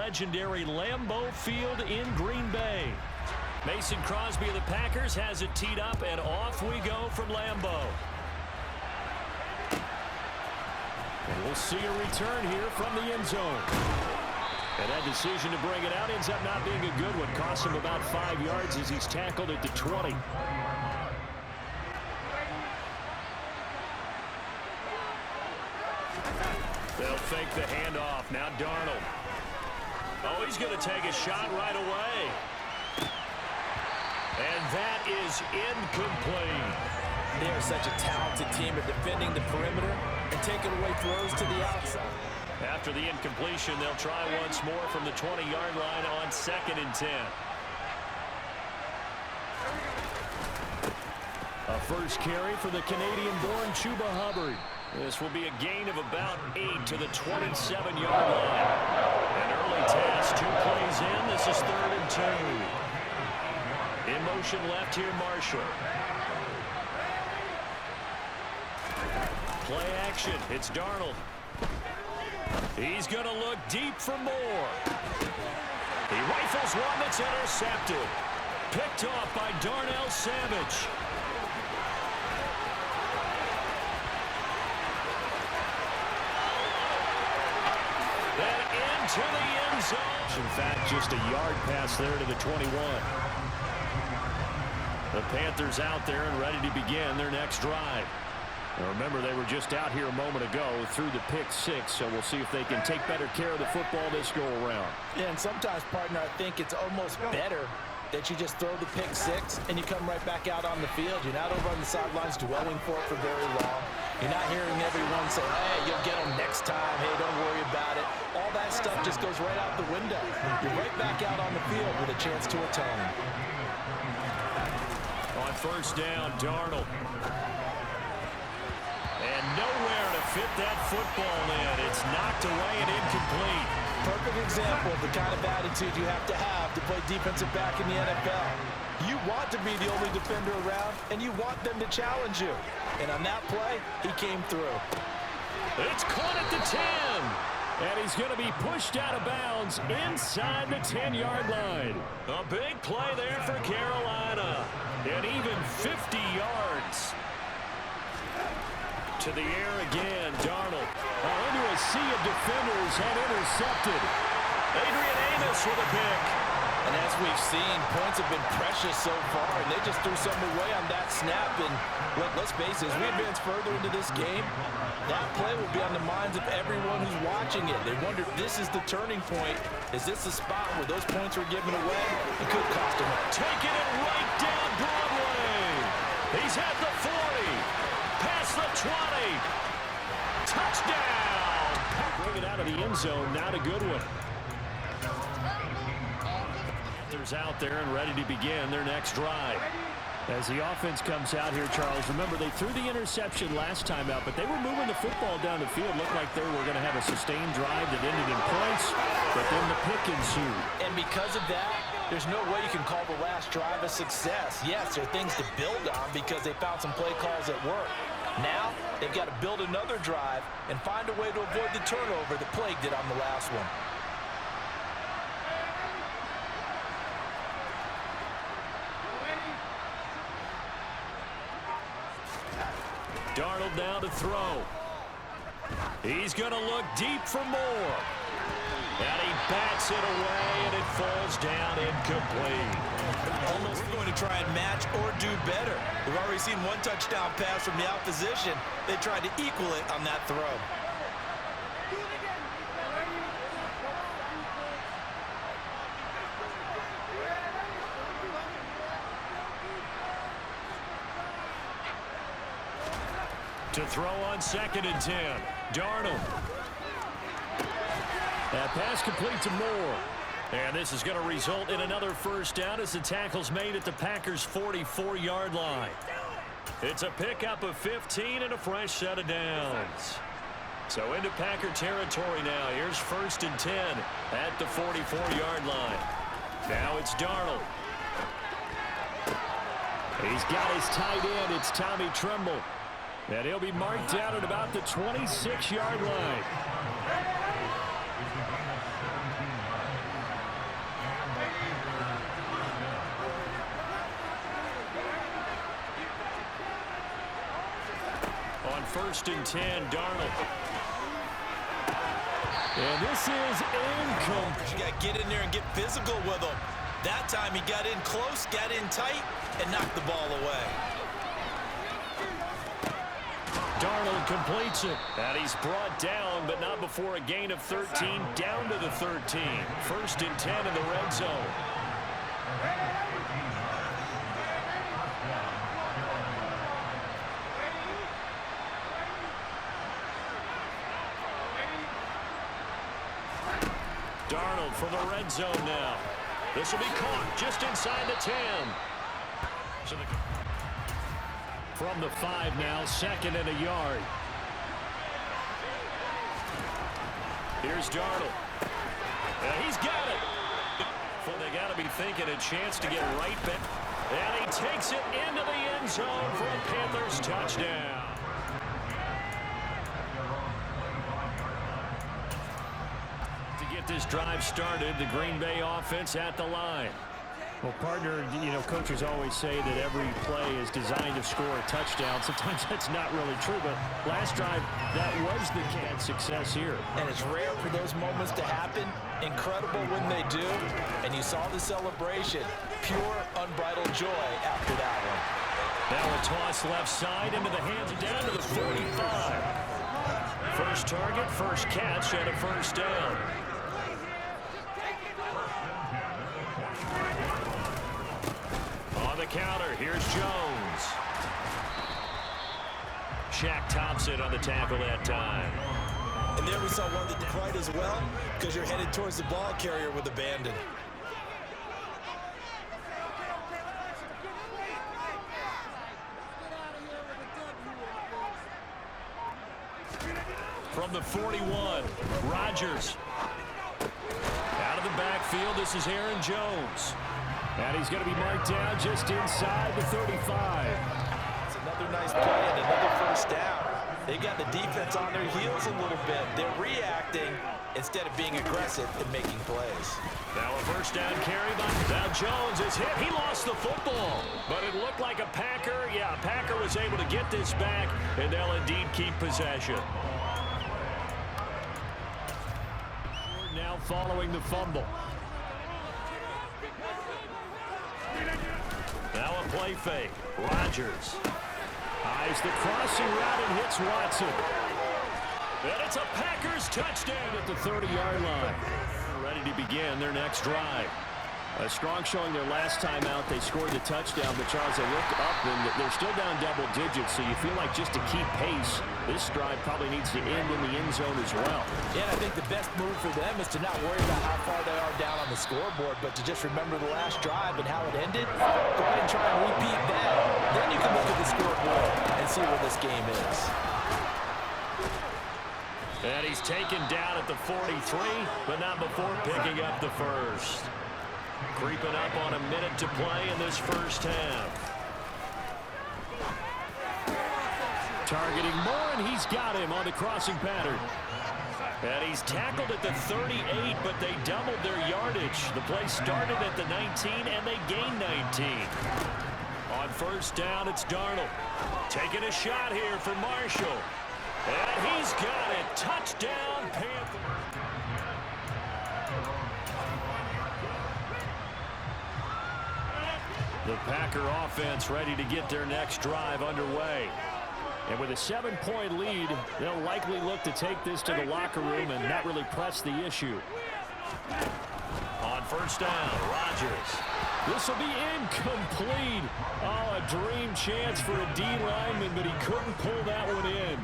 legendary Lambeau Field in Green Bay. Mason Crosby of the Packers has it teed up, and off we go from Lambeau. And we'll see a return here from the end zone. And that decision to bring it out ends up not being a good one. Costs him about 5 yards as he's tackled at the 20. They'll fake the handoff. Now Darnold. Oh, he's going to take a shot right away. And that is incomplete. They are such a talented team at defending the perimeter and taking away throws to the outside. After the incompletion, they'll try once more from the 20-yard line on 2nd and 10. A first carry for the Canadian-born Chuba Hubbard. This will be a gain of about 8 to the 27-yard line. An early task, 2 plays in. This is 3rd and 2. In motion left here, Marshall. Play action. It's Darnold. He's going to look deep for more. He rifles one that's intercepted. Picked off by Darnell Savage. And into the end zone. In fact, just a yard pass there to the 21. The Panthers out there and ready to begin their next drive. Now remember, they were just out here a moment ago through the pick 6, so we'll see if they can take better care of the football this go around. Yeah, and sometimes, partner, I think it's almost better that you just throw the pick 6 and you come right back out on the field. You're not over on the sidelines dwelling for it for very long. You're not hearing everyone say, hey, you'll get them next time. Hey, don't worry about it. All that stuff just goes right out the window. You're right back out on the field with a chance to atone. On first down, Darnold. And nowhere to fit that football in. It's knocked away and incomplete. Perfect example of the kind of attitude you have to play defensive back in the NFL. You want to be the only defender around, and you want them to challenge you. And on that play, he came through. It's caught at the 10. And he's going to be pushed out of bounds inside the 10-yard line. A big play there for Carolina. And even 50 yards. To the air again, Darnold. Into a sea of defenders and intercepted. Adrian Amos with a pick. And as we've seen, points have been precious so far, and they just threw some away on that snap. And look, let's face it, as we advance further into this game, that play will be on the minds of everyone who's watching it. They wonder if this is the turning point. Is this the spot where those points were given away? It could cost them. Taking it right down Broadway. He's at the 40. Past the 20. Touchdown. Bring it out of the end zone. Not a good one. Panthers out there and ready to begin their next drive. As the offense comes out here, Charles, remember they threw the interception last time out, but they were moving the football down the field. Looked like they were going to have a sustained drive that ended in points, but then the pick ensued. And because of that, there's no way you can call the last drive a success. Yes, there are things to build on because they found some play calls that work. Now, they've got to build another drive and find a way to avoid the turnover that plagued it on the last one. Darnold now to throw. He's going to look deep for more. And he bats it away, and it falls down incomplete. Almost going to try and match or do better. We've already seen one touchdown pass from the opposition. They tried to equal it on that throw. To throw on 2nd and 10. Darnold. That pass complete to Moore. And this is going to result in another first down as the tackle's made at the Packers' 44-yard line. It's a pickup of 15 and a fresh set of downs. So into Packer territory now. Here's 1st and 10 at the 44-yard line. Now it's Darnold. He's got his tight end. It's Tommy Tremble. And he'll be marked down at about the 26-yard line. first and 10, Darnold. And this is incomplete. You got to get in there and get physical with him. That time he got in close, got in tight, and knocked the ball away. Darnold completes it. And he's brought down, but not before a gain of 13, down to the 13. First and 10 in the red zone. Darnold from the red zone now. This will be caught just inside the 10. So from the 5 now, second and a yard. Here's Darnold. And he's got it. Well, they got to be thinking a chance to get right back. And he takes it into the end zone for a Panthers touchdown. This drive started, the Green Bay offense at the line. Well, partner, you know, coaches always say that every play is designed to score a touchdown. Sometimes that's not really true, but last drive, that was the key success here. And it's rare for those moments to happen. Incredible when they do. And you saw the celebration. Pure, unbridled joy after that one. Now a toss left side into the hands down to the 45. First target, first catch, and a first down. On the counter, here's Jones. Shaq Thompson on the tackle that time. And there we saw one that did right as well, because you're headed towards the ball carrier with abandon. From the 41, Rodgers. Out of the backfield, this is Aaron Jones. And he's going to be marked down just inside the 35. It's another nice play and another first down. They've got the defense on their heels a little bit. They're reacting instead of being aggressive and making plays. Now a first down carry by now Jones is hit. He lost the football, but it looked like a Packer. Yeah, Packer was able to get this back, and they'll indeed keep possession. Now following the fumble. Now a play fake. Rodgers eyes the crossing route and hits Watson. And it's a Packers touchdown at the 30-yard line. Ready to begin their next drive. A strong showing their last time out. They scored the touchdown, but Charles, they looked up and they're still down double digits, so you feel like just to keep pace, this drive probably needs to end in the end zone as well. Yeah, and I think the best move for them is to not worry about how far they are down on the scoreboard, but to just remember the last drive and how it ended. Go ahead and try and repeat that. Then you can look at the scoreboard and see where this game is. And he's taken down at the 43, but not before picking up the first. Creeping up on a minute to play in this first half. Targeting Moore, and he's got him on the crossing pattern. And he's tackled at the 38, but they doubled their yardage. The play started at the 19, and they gained 19. On first down, it's Darnold. Taking a shot here for Marshall. And he's got it. Touchdown, Panthers. The Packer offense ready to get their next drive underway. And with a 7-point lead, they'll likely look to take this to the locker room and not really press the issue. On first down, Rodgers. This will be incomplete. Oh, a dream chance for a D lineman, but he couldn't pull that one in.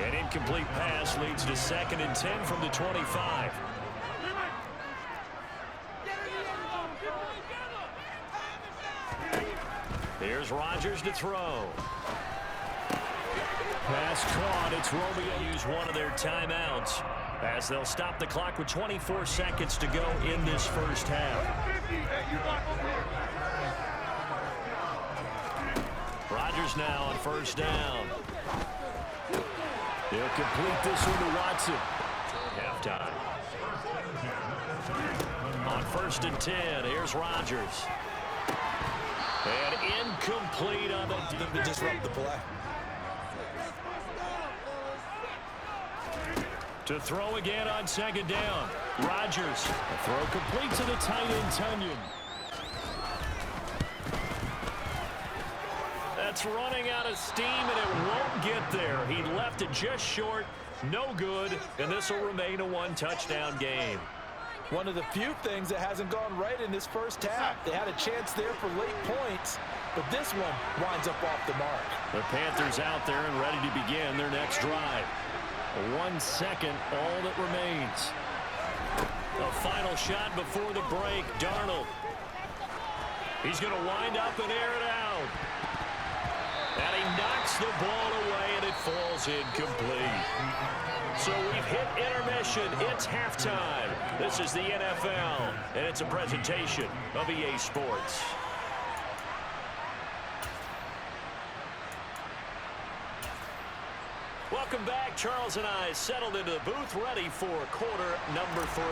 An incomplete pass leads to 2nd and 10 from the 25. Here's Rodgers to throw. Pass caught. It's Romeo. Use one of their timeouts as they'll stop the clock with 24 seconds to go in this first half. Rodgers now on first down. He'll complete this one to Watson. Halftime. On 1st and 10, here's Rodgers. And incomplete on the to disrupt the play. To throw again on second down. Rodgers. A throw complete to the tight end, Tunyon. That's running out of steam, and it won't get there. He left it just short. No good, and this will remain a one-touchdown game. One of the few things that hasn't gone right in this first half. They had a chance there for late points, but this one winds up off the mark. The Panthers out there and ready to begin their next drive. 1 second, all that remains. A final shot before the break. Darnold. He's going to wind up and air it out. And he knocks the ball away, and it falls incomplete. So we've hit intermission. It's halftime. This is the NFL, and it's a presentation of EA Sports. Welcome back. Charles and I settled into the booth, ready for quarter number 3.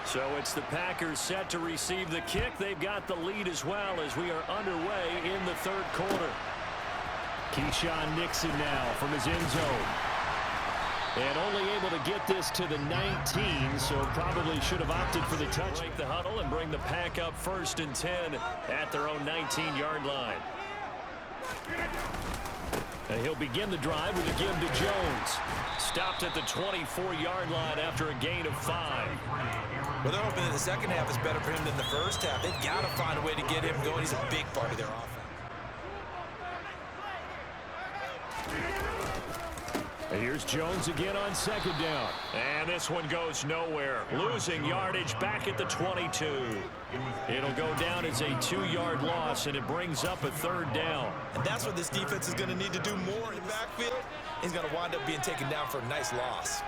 So it's the Packers set to receive the kick. They've got the lead as well as we are underway in the third quarter. Keyshawn Nixon now from his end zone. And only able to get this to the 19, so probably should have opted for the touch. Break the huddle and bring the Pack up 1st and 10 at their own 19-yard line. And he'll begin the drive with a give to Jones. Stopped at the 24-yard line after a gain of 5. Well, they're hoping that the second half is better for him than the first half. They've got to find a way to get him going. He's a big part of their offense. And here's Jones again on second down. And this one goes nowhere. Losing yardage back at the 22. It'll go down as a 2-yard loss, and it brings up a 3rd down. And that's what this defense is going to need to do more in the backfield. He's going to wind up being taken down for a nice loss.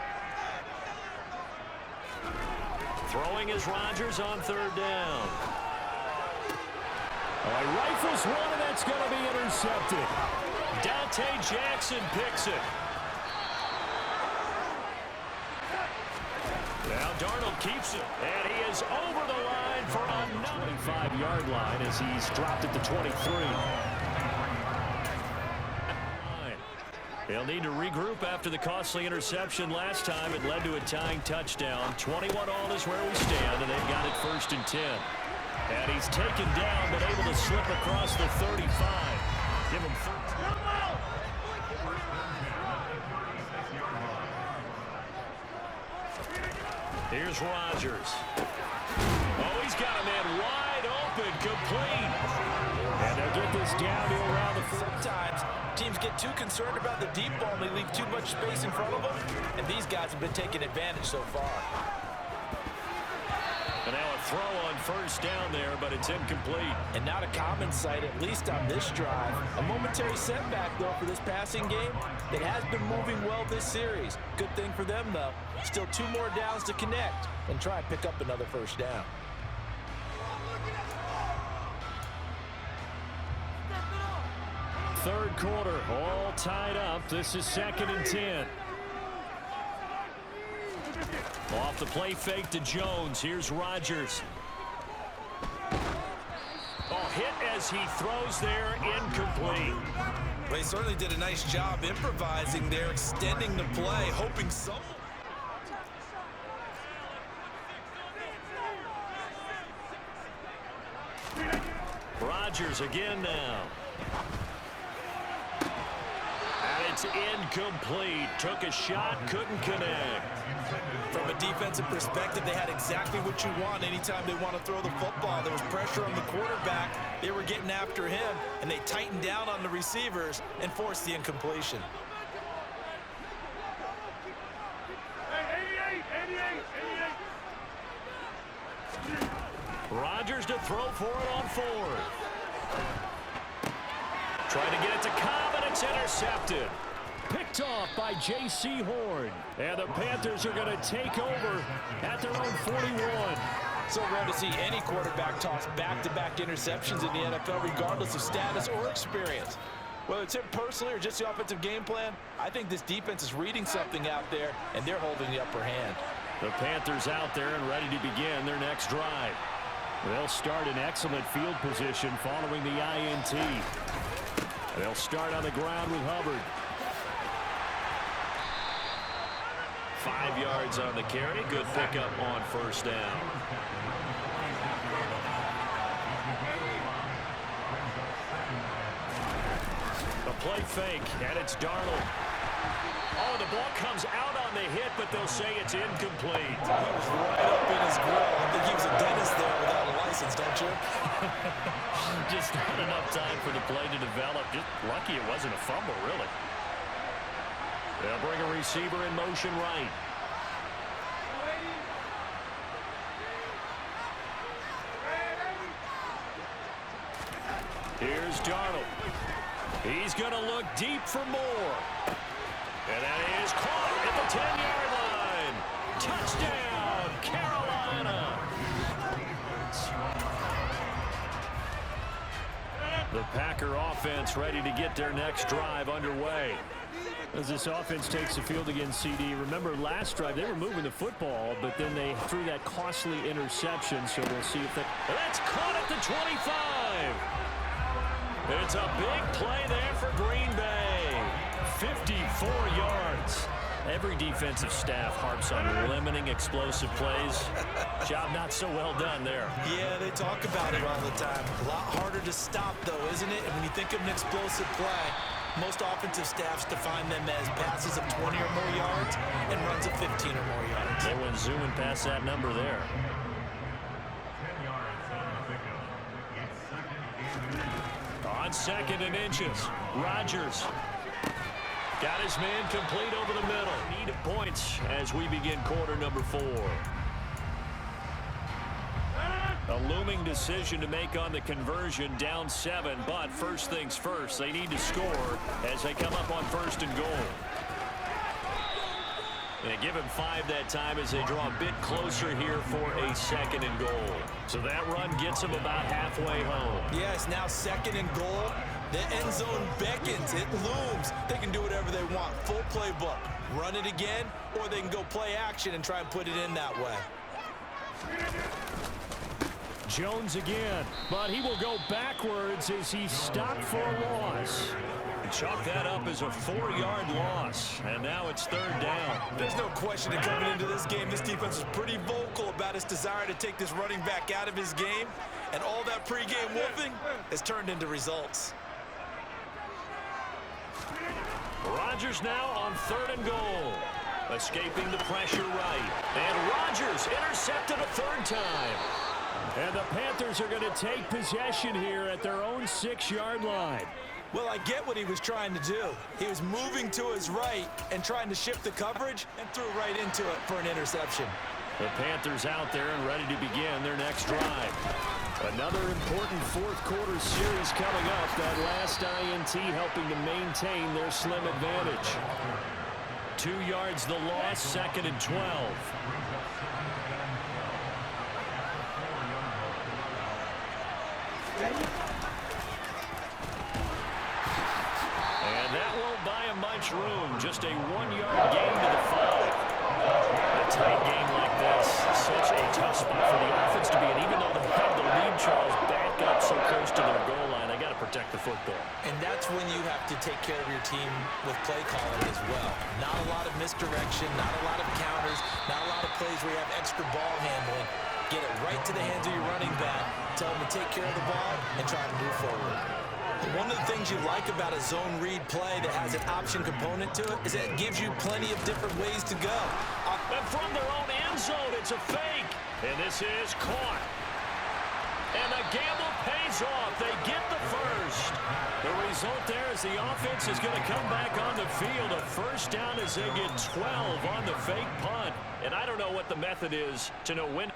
Throwing is Rodgers on 3rd down. Oh, he rifles one, and that's going to be intercepted. Dante Jackson picks it. Now Darnold keeps it, and he is over the line for a 25-yard line as he's dropped at the 23. They'll need to regroup after the costly interception last time. It led to a tying touchdown. 21-all is where we stand, and they've got it 1st and 10. And he's taken down, but able to slip across the 35. Give him 13. Here's Rodgers. Oh, he's got a man wide open, complete. And they'll get this down to around the 40. Sometimes teams get too concerned about the deep ball and they leave too much space in front of them. And these guys have been taking advantage so far. And now a throw on 1st down there, but it's incomplete. And not a common sight, at least on this drive. A momentary setback, though, for this passing game. It has been moving well this series. Good thing for them, though. Still 2 more downs to connect and try and pick up another 1st down. Third quarter, all tied up. This is 2nd and 10. Off the play fake to Jones. Here's Rodgers. Oh, hit as he throws there, incomplete. Well, he certainly did a nice job improvising there, extending the play, hoping someone. Rodgers again now. And it's incomplete. Took a shot, couldn't connect. From a defensive perspective, they had exactly what you want anytime they want to throw the football. There was pressure on the quarterback. They were getting after him, and they tightened down on the receivers and forced the incompletion. Rodgers to throw for it on 4th. Trying to get it to Cobb, and it's intercepted. Picked off by J.C. Horn. And the Panthers are going to take over at their own 41. So rare to see any quarterback toss back-to-back interceptions in the NFL, regardless of status or experience. Whether it's him personally or just the offensive game plan, I think this defense is reading something out there, and they're holding the upper hand. The Panthers out there and ready to begin their next drive. They'll start in excellent field position following the INT. They'll start on the ground with Hubbard. 5 yards on the carry. Good pickup on first down. A play fake, and it's Darnold. Oh, the ball comes out on the hit, but they'll say it's incomplete. He was right up in his grill. I think he was a dentist there without a license, don't you? Just not enough time for the play to develop. Just lucky it wasn't a fumble, really. They'll bring a receiver in motion right. Here's Darnold. He's going to look deep for more. And that is caught at the 10-yard line. Touchdown, Carolina. The Packer offense ready to get their next drive underway. As this offense takes the field against CD, remember last drive they were moving the football, but then they threw that costly interception, so we'll see if that... That's caught at the 25. It's a big play there for Green Bay. 54 yards. Every defensive staff harps on limiting explosive plays. Job not so well done there. Yeah, they talk about it all the time. A lot harder to stop, though, isn't it? And when you think of an explosive play, most offensive staffs define them as passes of 20 or more yards and runs of 15 or more yards. They went zooming past that number there. On 2nd and inches, Rodgers got his man complete over the middle. Need of points as we begin quarter number 4. A looming decision to make on the conversion, down 7, but first things first, they need to score as they come up on 1st and goal. They give him 5 that time as they draw a bit closer here for a 2nd and goal. So that run gets them about halfway home. Yes, now 2nd and goal. The end zone beckons. It looms. They can do whatever they want. Full playbook. Run it again, or they can go play action and try and put it in that way. Jones again, but he will go backwards as he stopped for a loss. Chalk that up as a 4-yard loss, and now it's 3rd down. There's no question that coming into this game, this defense is pretty vocal about its desire to take this running back out of his game, and all that pregame wolfing has turned into results. Rodgers now on 3rd and goal. Escaping the pressure right. And Rodgers intercepted a 3rd time. And the Panthers are going to take possession here at their own 6-yard line. Well, I get what he was trying to do. He was moving to his right and trying to shift the coverage and threw right into it for an interception. The Panthers out there and ready to begin their next drive. Another important 4th quarter series coming up. That last INT helping to maintain their slim advantage. 2 yards the loss, 2nd and 12. And that won't buy him much room. Just a 1-yard gain to the 5. A tight game like this, such a tough spot for the offense to be in. Even though they have the lead, Charles, back up so close to their goal line, they got to protect the football. And that's when you have to take care of your team with play calling as well. Not a lot of misdirection, not a lot of counters, not a lot of plays where you have extra ball handling. Get it right to the hands of your running back, tell them to take care of the ball, and try to move forward. One of the things you like about a zone read play that has an option component to it is that it gives you plenty of different ways to go. And from their own end zone, it's a fake. And this is caught. And the gamble pays off. They get the first. The result there is the offense is going to come back on the field. A 1st down as they get 12 on the fake punt. And I don't know what the method is to know when.